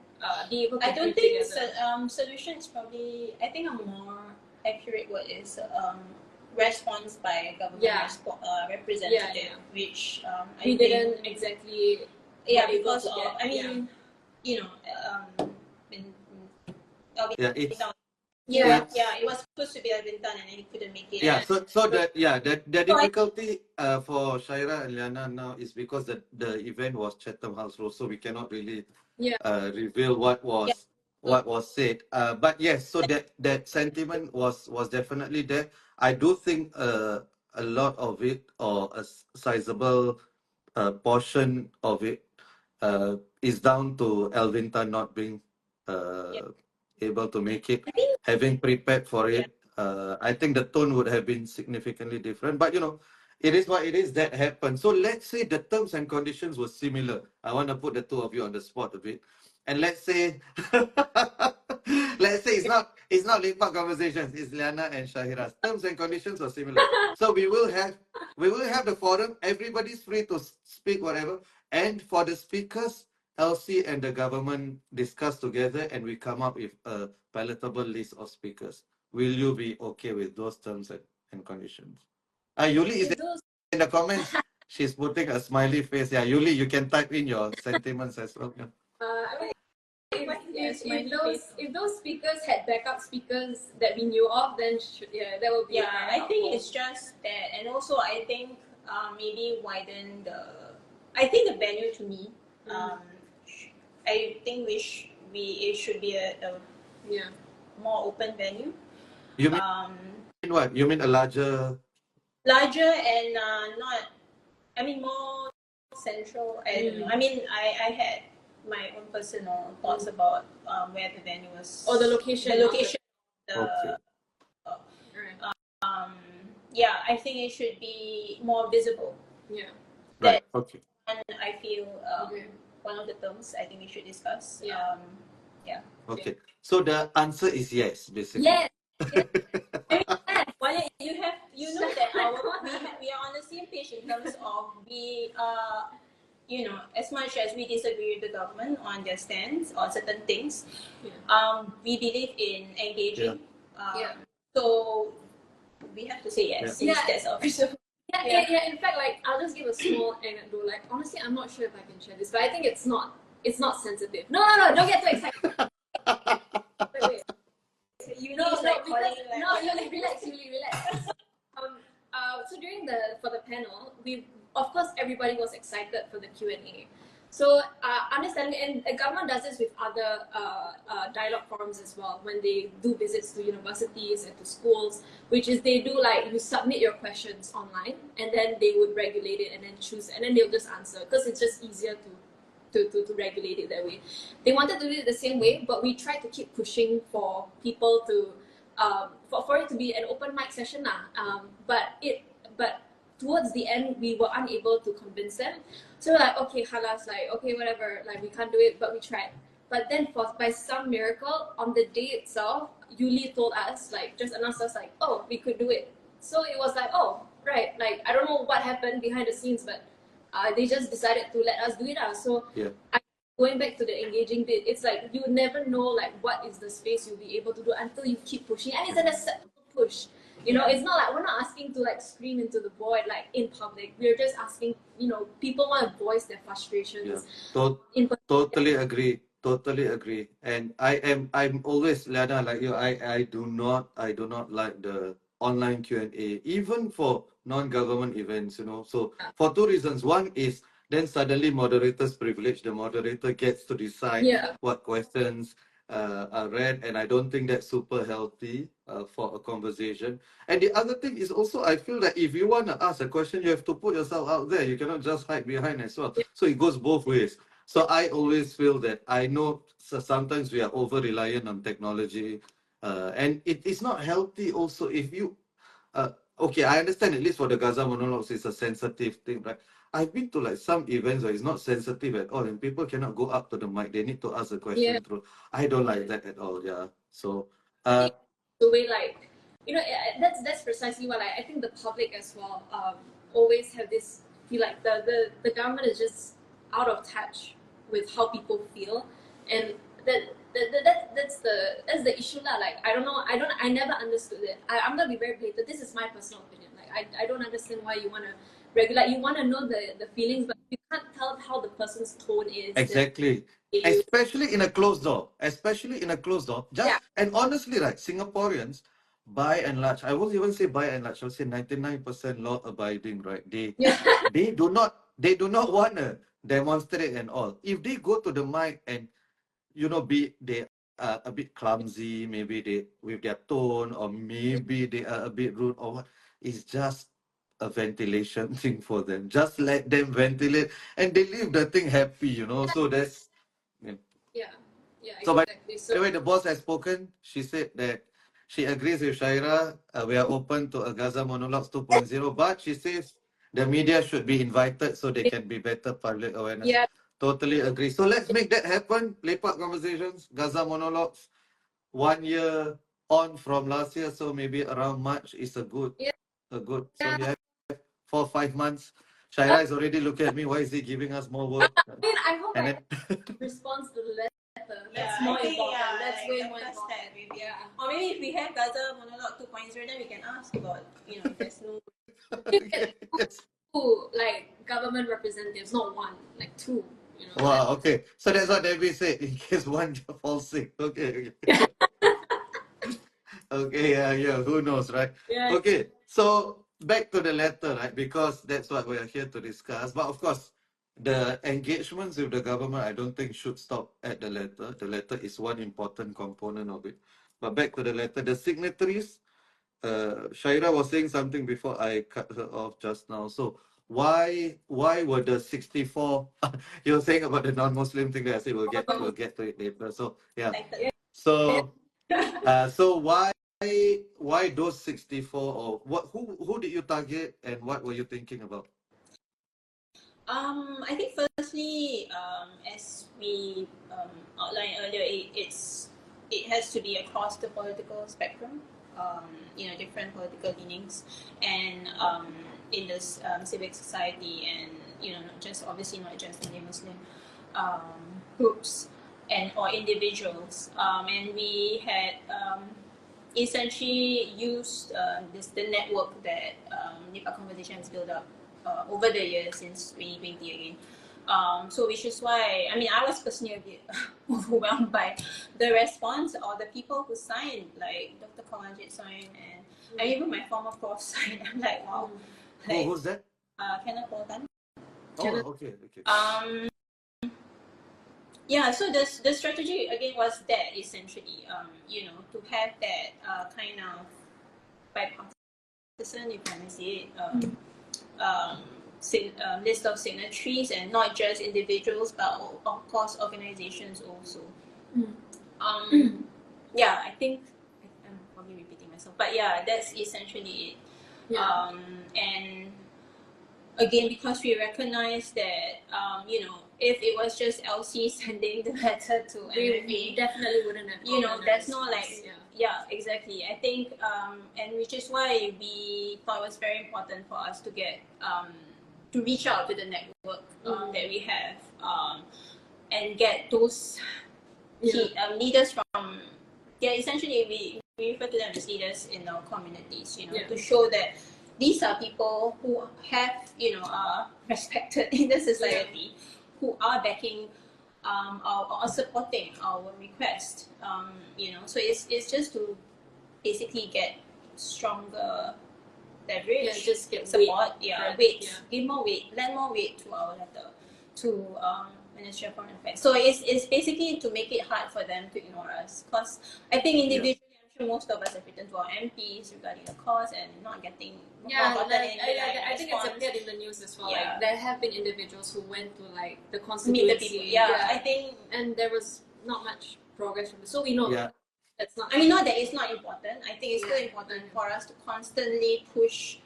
be able to I don't bring think together. solution is probably. I think a more accurate word is response by a government representative, which we didn't exactly because able to of, get, I mean, you know, when It's it was supposed to be Bintan and then he couldn't make it. the difficulty for Syahirah and Liyana now is because the event was Chatham House Road, so we cannot really reveal what was said. But yes, so that sentiment was definitely there. I do think a lot of it, or a sizable portion of it, is down to Alvin Tan not being able to make it. Having prepared for it, I think the tone would have been significantly different. But it is what it is. That happened. So let's say the terms and conditions were similar. I want to put the two of you on the spot a bit, and let's say, it's not Lepak Conversations. It's Liyana and Syahirah's terms and conditions are similar. So we will have the forum. Everybody's free to speak whatever, and for the speakers, LC and the government discuss together and we come up with a palatable list of speakers. Will you be okay with those terms and conditions? Yuli is in the comments. She's putting a smiley face. Yeah, Yuli, you can type in your sentiments as well. Yeah. I mean, if those speakers had backup speakers that we knew of, then that would be I think it's just that, and also I think maybe widen the venue to me. I think it should be a more open venue. You mean what? You mean a larger and not, I mean, more central. I don't know. I mean, I had my own personal thoughts about where the venue was, or the location. I think it should be more visible. Right. Okay. And I feel one of the terms I think we should discuss. Okay. So the answer is yes, basically. Yes. Walid, you know that we are on the same page in terms of we as much as we disagree with the government on their stance on certain things, we believe in engaging. So we have to say yes. That's official. In fact, like I'll just give a small anecdote. Like honestly, I'm not sure if I can share this, but I think it's not sensitive. No, don't get too excited. Wait. Relax. So during for the panel, of course everybody was excited for the Q&A. So understanding, and the government does this with other dialogue forums as well, when they do visits to universities and to schools, which is they do like, you submit your questions online and then they would regulate it and then choose, and then they'll just answer, because it's just easier to regulate it that way. They wanted to do it the same way, but we tried to keep pushing for people to for it to be an open mic session now. But towards the end we were unable to convince them. So we're like, okay, halas, like, okay, whatever, like we can't do it, but we tried. But then by some miracle, on the day itself, Yuli told us, like, just announced us, like, oh, we could do it. So it was like, oh, right, like, I don't know what happened behind the scenes, but they just decided to let us do it. So Yeah. Going back to the engaging bit, it's like you never know like what is the space you'll be able to do until you keep pushing, and it's an acceptable push. It's not like we're not asking to like scream into the void like in public. We're just asking, people want to voice their frustrations. Totally agree. Totally agree. And I'm always, Liyana, like you. I do not like the online Q&A, even for non-government events. So for two reasons. One is then suddenly moderator's privilege. The moderator gets to decide what questions are read, and I don't think that's super healthy for a conversation. And the other thing is also, I feel that if you want to ask a question, you have to put yourself out there. You cannot just hide behind as well. So it goes both ways. So I always feel that, I know sometimes we are over reliant on technology, and it is not healthy also if you. Okay, I understand, at least for the Gaza monologues, it's a sensitive thing, right? I've been to like some events where it's not sensitive at all, and people cannot go up to the mic. They need to ask a question through. I don't like that at all. Yeah. So the way, like, that's precisely what I think the public as well always have this feel like the government is just out of touch with how people feel, and that's the issue lah. Like, I never understood it. I'm gonna be very blatant. This is my personal opinion. Like, I don't understand why you want to regulate. You want to know the feelings, but you can't tell how the person's tone is. exactly. Especially in a closed door. Just and honestly, right, Singaporeans, by and large, I won't even say by and large, I'll say 99% law abiding, right? They do not want to demonstrate and all. If they go to the mic and they are a bit clumsy, maybe they with their tone, or maybe they are a bit rude, or what, it's just a ventilation thing for them. Just let them ventilate and they leave the thing happy. So that's So by Exactly. the way, the boss has spoken. She said that she agrees with Syahirah. We are open to a Gaza Monologues 2.0, but she says the media should be invited so they can be better public awareness. Yeah. Totally agree. So let's make that happen. Lepak Conversations, Gaza Monologues, 1 year on from last year. So maybe around March is a good. So you have 4 5 months. Syahirah is already looking at me. Why is he giving us more work? I hope And then response to the letter. That's more important. That's way more important. Or maybe if we have Gaza Monologue 2.0, then we can ask about, if there's no. yes. Two, like, government representatives, not one, like two. Wow, okay. So that's what Debbie said, in case one falls sick. Okay. Okay, yeah, who knows, right? Yeah. Okay, so back to the letter, right? Because that's what we are here to discuss. But of course, the engagements with the government, I don't think should stop at the letter. The letter is one important component of it. But back to the letter, the signatories, Syahirah was saying something before I cut her off just now. So why were the 64? You're saying about the non-Muslim thing that I said we'll get to it later. So yeah. So so why those 64, or what? Who did you target and what were you thinking about? I think firstly, as we outlined earlier, it has to be across the political spectrum. Different political leanings, and in this civic society, and not just only Muslim groups or individuals, and we had essentially used the network that Lepak Conversations built up over the years since 2020 again. So which is why, I was personally a bit overwhelmed by the response, or the people who signed, like Dr. Kalanjit signed, and even my former prof signed. I'm like, wow. Who's that? Kenneth Poltan. Oh, okay. Yeah, so the strategy again was that essentially, you know, to have that kind of bipartisan, if I may say it, um, list of signatories, and not just individuals, but of course organizations also. Yeah, I think I'm probably repeating myself, but yeah, that's essentially it. Yeah. And again, because we recognize that, you know, if it was just LC sending the letter to We MFA, definitely wouldn't have. you know, there's no like, response, yeah, exactly. I think, and which is why we thought it was very important for us to get, to reach out to the network that we have, and get those key, leaders from, yeah, essentially we refer to them as leaders in our communities, you know, to show that these are people who have, you know, are respected in the society, who are backing or supporting our request. You know, so it's just to basically get stronger leverage, just get support, weight, give more weight, lend more weight to our letter, to Ministry of Foreign Affairs. So it's basically to make it hard for them to ignore us. Because I think individually, I'm sure most of us have written to our MPs regarding the cause and not getting I think it's appeared in the news as well. Yeah. Like, there have been individuals who went to like the meet constituency. the people. Yeah, I think, and there was not much progress from this. So we know that's not. I mean, not that it's not important. I think it's still important for us to constantly push,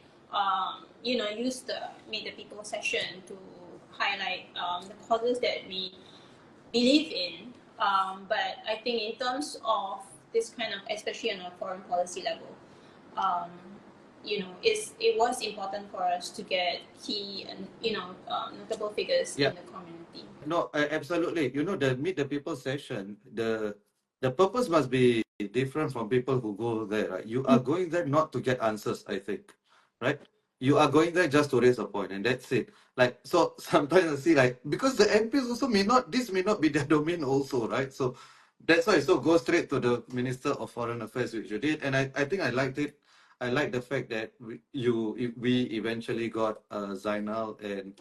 you know, use the Meet the People session to highlight the causes that we believe in. But I think in terms of this kind of, especially on a foreign policy level, you know, it was important for us to get key and, you know, notable figures in the community. No, absolutely. You know, the Meet the People session, the purpose must be different from people who go there, right? You are going there not to get answers, I think, right? You are going there just to raise a point, and that's it. Like, so sometimes I see, like, because the MPs also this may not be their domain also, right? So that's why. So go straight to the Minister of Foreign Affairs, which you did, and I think I liked it. I like the fact that we eventually got Zainal and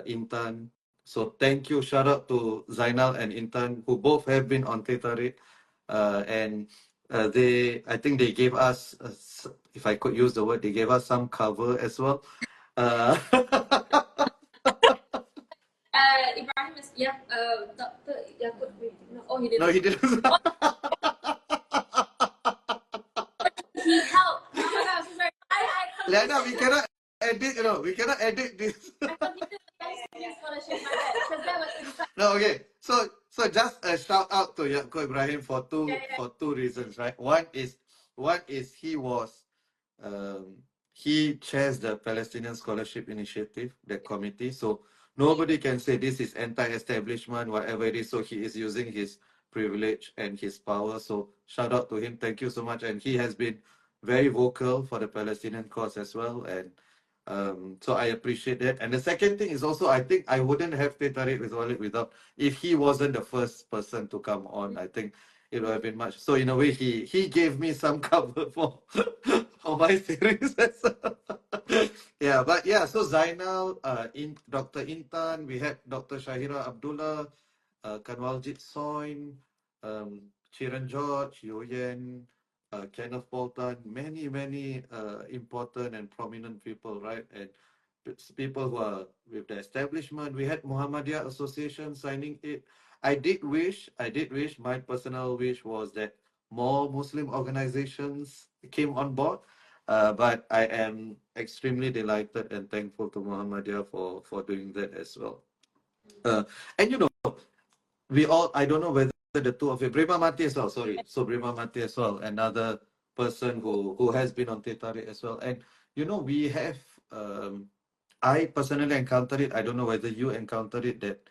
Intan. So thank you, shout out to Zainal and Intan, who both have been on Teh Tarik, and I think they gave us, if I could use the word, they gave us some cover as well. Ibrahim is Dr. Yaqut. No, he didn't. No, he didn't. He helped. Oh my God, I'm so sorry. Liyana, we cannot edit. We cannot edit this. I completed the scholarship. My bad, because that was No, okay. So just a shout out to Yaqut Ibrahim for two reasons, right? One is he chairs the Palestinian Scholarship Initiative, the committee. So nobody can say this is anti-establishment, whatever it is. So he is using his privilege and his power. So shout out to him. Thank you so much. And he has been very vocal for the Palestinian cause as well. And so I appreciate that. And the second thing is also, I think I wouldn't have Teh Tarik with Walid without, if he wasn't the first person to come on, I think it would have been much. So in a way, he gave me some cover for my series. Yeah, but yeah, so Zainal, Dr. Intan, we had Dr. Syahirah Abdullah, Kanwaljit Soin, Chiran George, Yoyen, Kenneth Bolton, many important and prominent people, right? And it's people who are with the establishment. We had Muhammadiyah Association signing it. I did wish, my personal wish was that more Muslim organizations came on board. But I am extremely delighted and thankful to Muhammadiyah for doing that as well. And I don't know whether the two of you, Brima Mati as well, sorry. So Brima Mati as well, another person who has been on Teh Tarik as well. And we have, I personally encountered it. I don't know whether you encountered it, that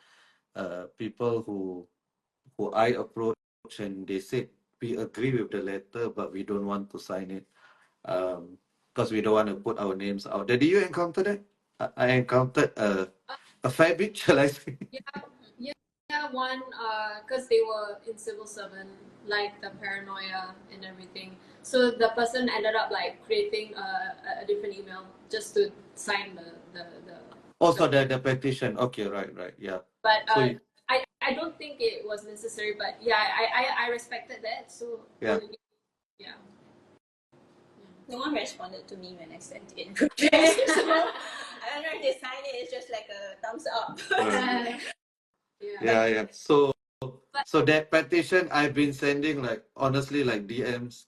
people who I approached and they said, we agree with the letter, but we don't want to sign it because we don't want to put our names out there. Did you encounter that? I encountered a fair bit, shall I say? Yeah, one, because they were in civil servant, like the paranoia and everything. So the person ended up like creating a different email just to sign the Also, the petition. Okay, right, yeah. But So I I don't think it was necessary, but yeah, I respected that. So Yeah. yeah. No one responded to me when I sent in request, so I don't know if they signed it. It's just like a thumbs up. Yeah. So that petition, I've been sending, like, honestly, like DMs,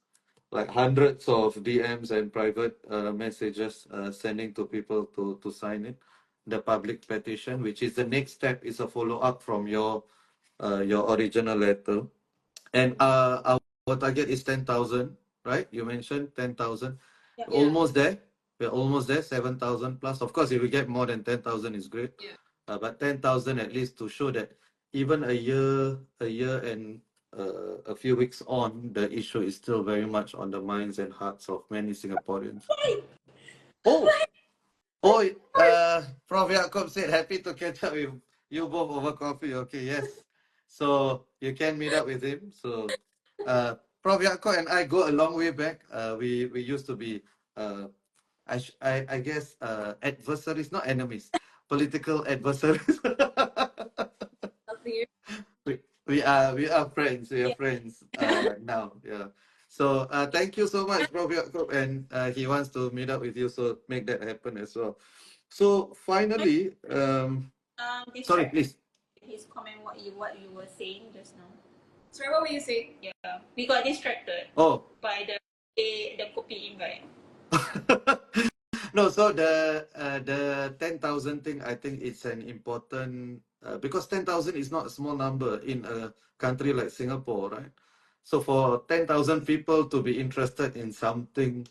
like hundreds of DMs and private messages, sending to people to sign it. The public petition, which is the next step, is a follow up from your original letter. And our target is 10,000, right? You mentioned 10,000. Yeah. Almost there. We're almost there, 7,000 plus. Of course, if we get more than 10,000 is great. Yeah. But 10,000 at least, to show that even a year and a few weeks on, the issue is still very much on the minds and hearts of many Singaporeans. Oh, Prof. Yaakob said happy to catch up with you both over coffee. Okay, yes. So you can meet up with him. So Prof. Yaakob and I go a long way back. We used to be I guess adversaries, not enemies, political adversaries. we are friends. We are friends now. Yeah. So thank you so much, Prof. Yaakob, and he wants to meet up with you. So make that happen as well. So finally, sorry, please. His comment, what you were saying just now. Sorry, what were you saying? Yeah, we got distracted. Oh. By the copy invite. No, so the 10,000 thing, I think it's an important because 10,000 is not a small number in a country like Singapore, right? So for 10,000 people to be interested in something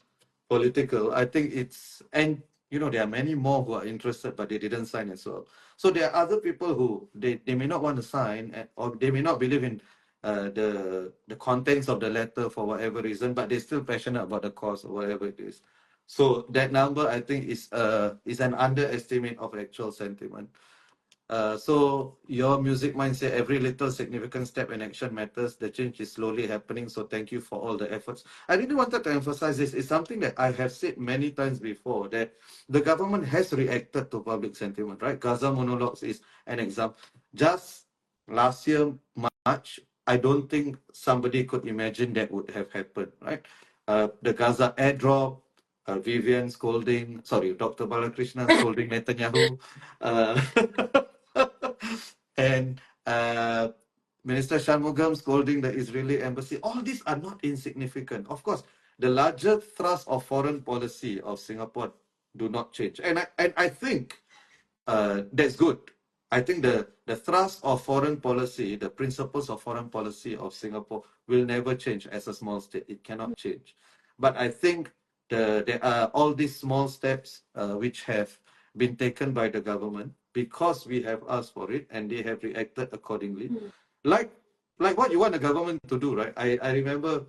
political, I think it's, and there are many more who are interested, but they didn't sign as well. So there are other people who they may not want to sign, or they may not believe in the contents of the letter for whatever reason, but they're still passionate about the cause or whatever it is. So that number, I think, is an underestimate of actual sentiment. So your music mindset, every little significant step and action matters. The change is slowly happening. So thank you for all the efforts. I really wanted to emphasize this. It's something that I have said many times before, that the government has reacted to public sentiment, right? Gaza monologues is an example. Just last year, March, I don't think somebody could imagine that would have happened, right? The Gaza airdrop, Vivian scolding, Dr. Balakrishnan scolding Netanyahu, and Minister Shanmugam scolding the Israeli embassy. All these are not insignificant. Of course, the larger thrust of foreign policy of Singapore do not change. And I think that's good. I think the thrust of foreign policy, the principles of foreign policy of Singapore will never change as a small state. It cannot change. But I think there are all these small steps which have been taken by the government because we have asked for it and they have reacted accordingly. Like what you want the government to do, right? I remember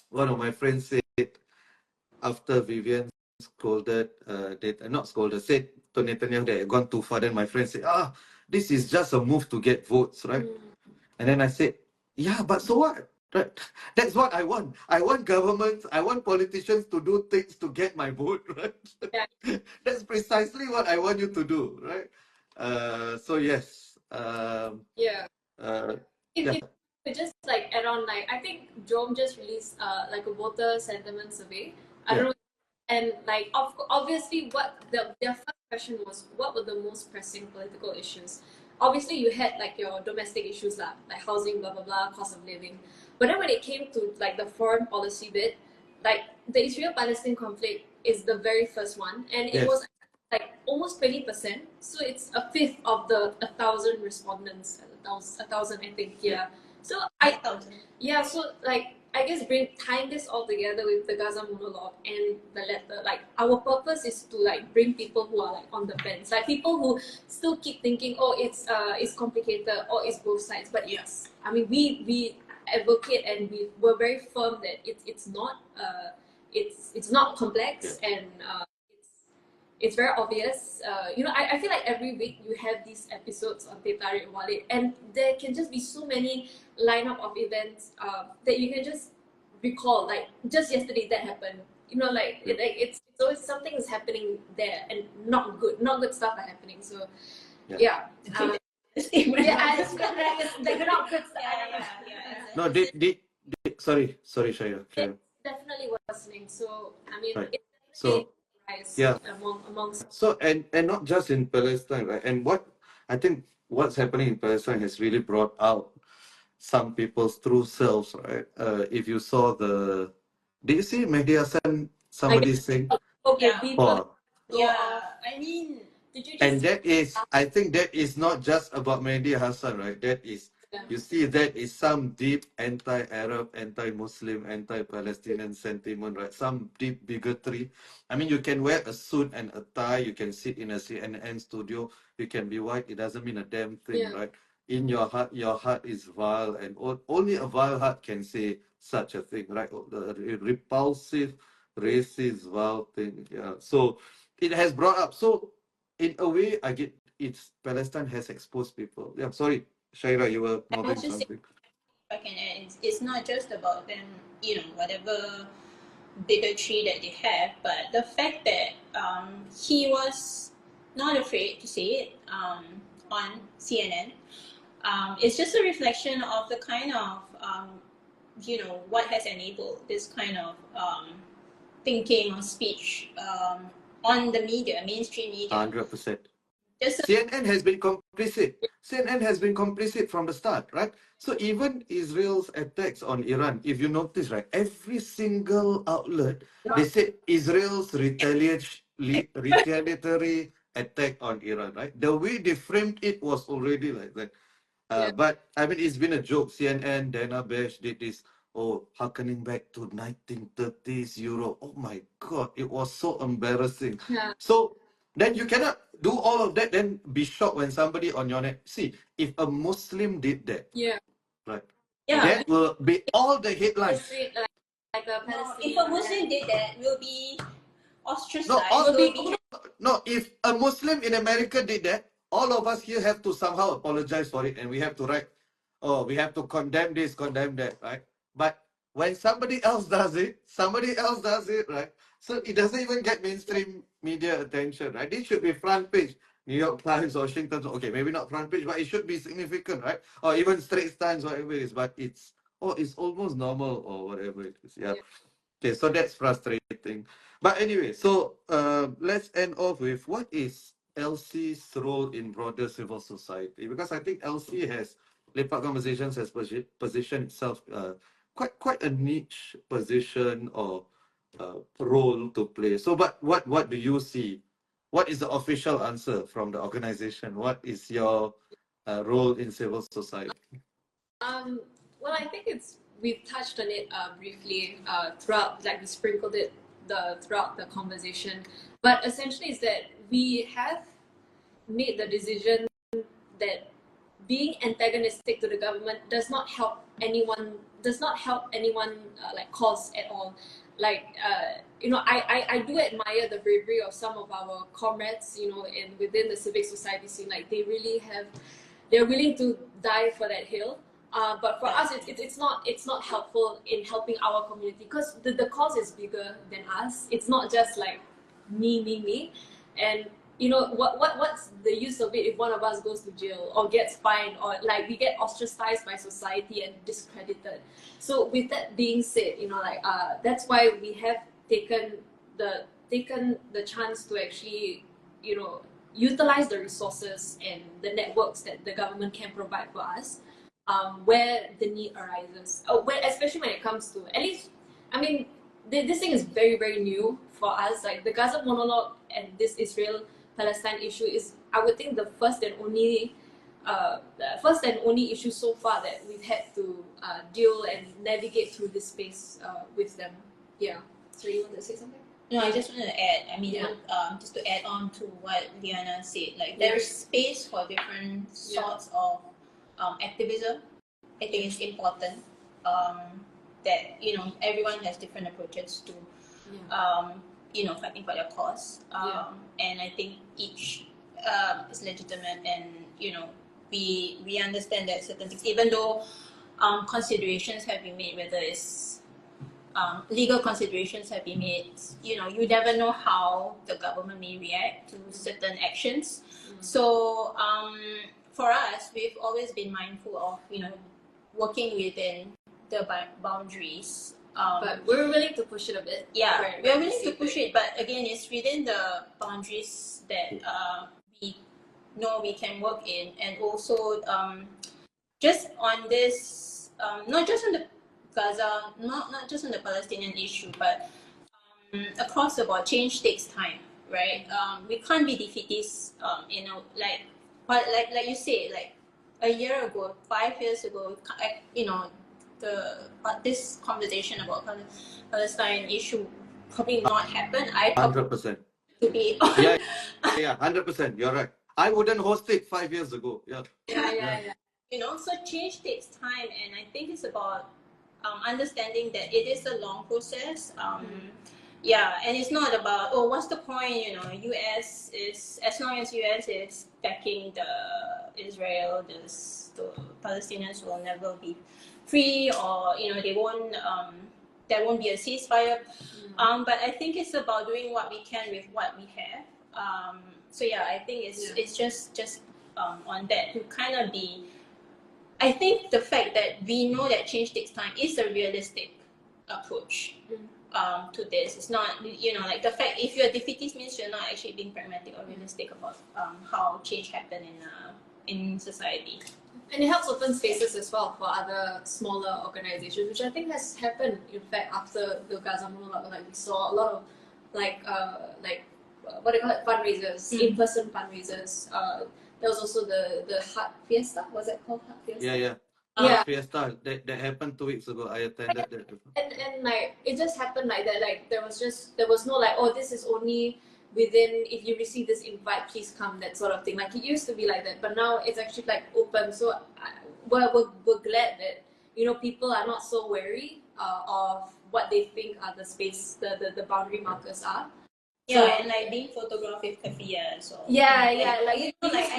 one of my friends said after Vivian scolded, said to Netanyahu that had gone too far. Then my friend said, this is just a move to get votes, right? And then I said, yeah, but so what? Right? That's what I want. I want governments, I want politicians to do things to get my vote, right? Yeah. That's precisely what I want you to do, right? So yes. If just like add on, like I think Jom just released like a voter sentiment survey. I don't know, and like obviously what their first question was, what were the most pressing political issues? Obviously you had like your domestic issues like housing, blah blah blah, cost of living. But then when it came to like the foreign policy bit, like the Israel-Palestine conflict is the very first one, and it was like almost 20%. So it's a fifth of the 1,000 respondents. 1,000, I think. Yeah. So so like I guess tying this all together with the Gaza monologue and the letter, like our purpose is to like bring people who are like on the fence, like people who still keep thinking, oh, it's complicated or it's both sides. But yes, I mean we advocate and we're very firm that it's not complex and it's very obvious. I feel like every week you have these episodes of Teh Tarik and Walid, and there can just be so many lineup of events that you can just recall. Like just yesterday that happened. It's always something is happening there, and not good stuff are happening. So yeah. statement. Yeah, I expect that it's like you're not good. No, sorry, Shaya. It's definitely worsening. So I mean, Right. it's So, definitely rise yeah. amongst. So, and not just in Palestine, right? And I think what's happening in Palestine has really brought out some people's true selves, right? If you saw did you see Mehdi Hassan, I somebody guess saying, okay, Yeah. people oh, go Yeah, off. I mean, Did you and just I think that is not just about Mehdi Hassan, right? yeah. You see, that is some deep anti-Arab, anti-Muslim, anti-Palestinian sentiment, right? Some deep bigotry. I mean, you can wear a suit and a tie, you can sit in a CNN studio, you can be white, it doesn't mean a damn thing, Yeah. right? In your heart is vile, and only a vile heart can say such a thing, right? The repulsive, racist, vile thing. Yeah. So it has brought up. So in a way, I get Palestine has exposed people. Yeah, sorry, Shaira, you were I mouthing was just saying, something. I can add, it's not just about them, whatever bigotry that they have, but the fact that he was not afraid to say it on CNN. It's just a reflection of the kind of what has enabled this kind of thinking or speech on the media, mainstream media. 100%. Just CNN has been complicit. CNN has been complicit from the start, right? So even Israel's attacks on Iran, if you notice, right, every single outlet, they say Israel's retaliatory attack on Iran, right? The way they framed it was already like that. Yeah. But I mean, it's been a joke. CNN, Dana Bash did this. Oh, harkening back to 1930s Euro. Oh my God, it was so embarrassing. Yeah. So then you cannot do all of that, then be shocked when somebody on your neck. See, if a Muslim did that, Yeah. right, Yeah. that will be all the headlines. Like a No, Palestinian. if a Muslim did that, will be ostracized. No, will be no, if a Muslim in America did that, all of us here have to somehow apologize for it, and we have to write, oh, we have to condemn this, condemn that, right? But when somebody else does it, right? So it doesn't even get mainstream media attention, right? It should be front page, New York Times, Washington. Okay, maybe not front page, but it should be significant, right? Or even Straits Times, whatever it is. But it's almost normal or whatever it is. Yeah. Okay, so that's frustrating. But anyway, so let's end off with what is LC's role in broader civil society? Because I think LC Lepak Conversations has positioned itself quite a niche position or role to play. So, but what do you see? What is the official answer from the organization? What is your role in civil society? Well, I think we've touched on it briefly throughout, like we sprinkled it throughout the conversation. But essentially, is that we have made the decision that being antagonistic to the government does not help anyone. Like cause at all. Like I do admire the bravery of some of our comrades. Within the civic society scene, like they're willing to die for that hill. But for us, it's not helpful in helping our community because the cause is bigger than us. It's not just like me, and what's the use of it if one of us goes to jail or gets fined or like we get ostracized by society and discredited. So with that being said, that's why we have taken the chance to actually utilize the resources and the networks that the government can provide for us where the need arises. Especially when it comes to, at least, I mean, this thing is very, very new for us. Like the Gaza monologue and this Israel-Palestine issue is, I would think, the first and only issue so far that we've had to deal and navigate through this space with them. Yeah. So you want to say something? No, I just want to add. I mean, Yeah. just to add on to what Liyana said, like there's space for different sorts of activism. I think it's important that everyone has different approaches to fighting for their cause. And I think each is legitimate, and we understand that certain things, even though considerations have been made, whether it's legal considerations have been made. You never know how the government may react to certain actions. So for us, we've always been mindful of, working within the boundaries. But we're willing to push it a bit. Yeah, where we are we willing see to push it, but again, it's within the boundaries that we know we can work in, and also just on this, not just on the Gaza, not just on the Palestinian issue, but across the board, change takes time, right? We can't be defeatist, but like you say, like a year ago, 5 years ago, this conversation about Palestine issue probably not happen. I probably 100%. to be Yeah, yeah, 100%. You're right. I wouldn't host it 5 years ago. Yeah. yeah. So change takes time, and I think it's about understanding that it is a long process. And it's not about what's the point? US is, as long as US is backing the Israel, the Palestinians will never be free, or they won't. There won't be a ceasefire. But I think it's about doing what we can with what we have. I think it's just on that to kind of be. I think the fact that we know that change takes time is a realistic approach to this. It's not, like the fact if you're defeatist means you're not actually being pragmatic or realistic about how change happen in society. And it helps open spaces as well for other smaller organizations, which I think has happened, in fact, after the Gaza monologue. Like, we saw a lot of what do you call it, fundraisers, in-person fundraisers. There was also the Heart Fiesta. Was it called Heart Fiesta? Yeah. Yeah. Fiesta that happened 2 weeks ago. I attended that. And like it just happened like that. Like there was no like, this is only within, if you receive this invite, please come, that sort of thing. Like it used to be like that, but now it's actually like open. So we're glad that people are not so wary of what they think are the space, the boundary markers are. Yeah, and like being photographed with kafia, so like I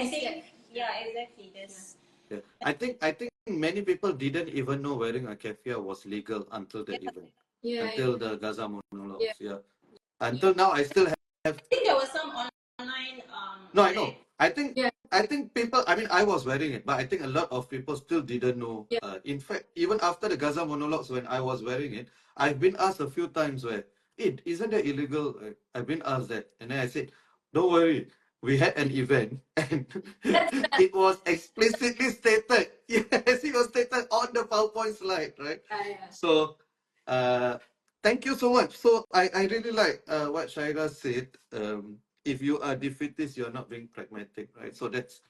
think exactly this. Yeah. I think many people didn't even know wearing a keffiyeh was legal until the event. Until the Gaza monologues. Yeah. Until now, I still have. I think there was some online. No, I know. I think people. I mean, I was wearing it, but I think a lot of people still didn't know. In fact, even after the Gaza monologues, when I was wearing it, I've been asked a few times where, isn't that illegal? I've been asked that, and then I said, don't worry. We had an event, and it was explicitly stated. Yes, it was stated on the PowerPoint slide, right? So, thank you so much. So, I really like what Syahirah said. If you are defeatist, you're not being pragmatic, right? So that's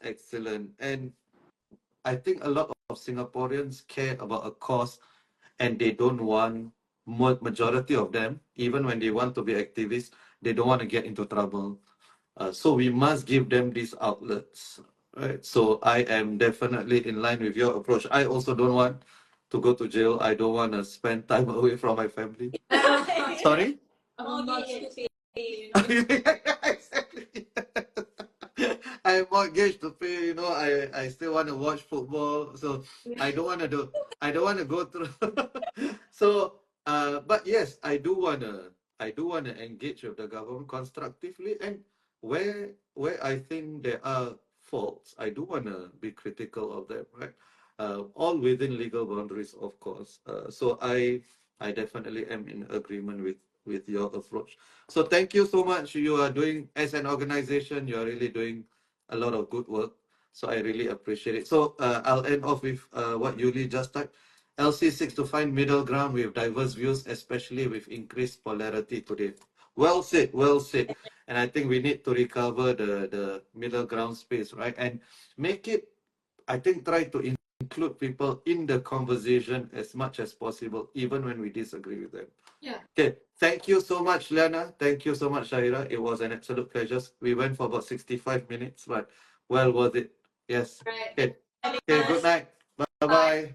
excellent. And I think a lot of Singaporeans care about a cause, and they don't want, majority of them, even when they want to be activists, they don't want to get into trouble. So we must give them these outlets, right? So I am definitely in line with your approach. I also don't want to go to jail. I don't want to spend time away from my family. Sorry? Exactly. I have mortgage to pay. I still want to watch football. So I don't want to go through. So, but yes, I do want to engage with the government constructively, and where I think there are faults, I do want to be critical of them, right? All within legal boundaries, of course. So I definitely am in agreement with your approach. So thank you so much. You are doing, as an organization, you are really doing a lot of good work. So I really appreciate it. So I'll end off with what Yuli just typed. LC seeks to find middle ground with diverse views, especially with increased polarity today. Well said, well said. And I think we need to recover the middle ground space, right? And make it, I think, try to include people in the conversation as much as possible, even when we disagree with them. Yeah. Okay. Thank you so much, Liyana. Thank you so much, Syahirah. It was an absolute pleasure. We went for about 65 minutes, but well worth it. Yes. Right. Okay. Good night. Bye-bye.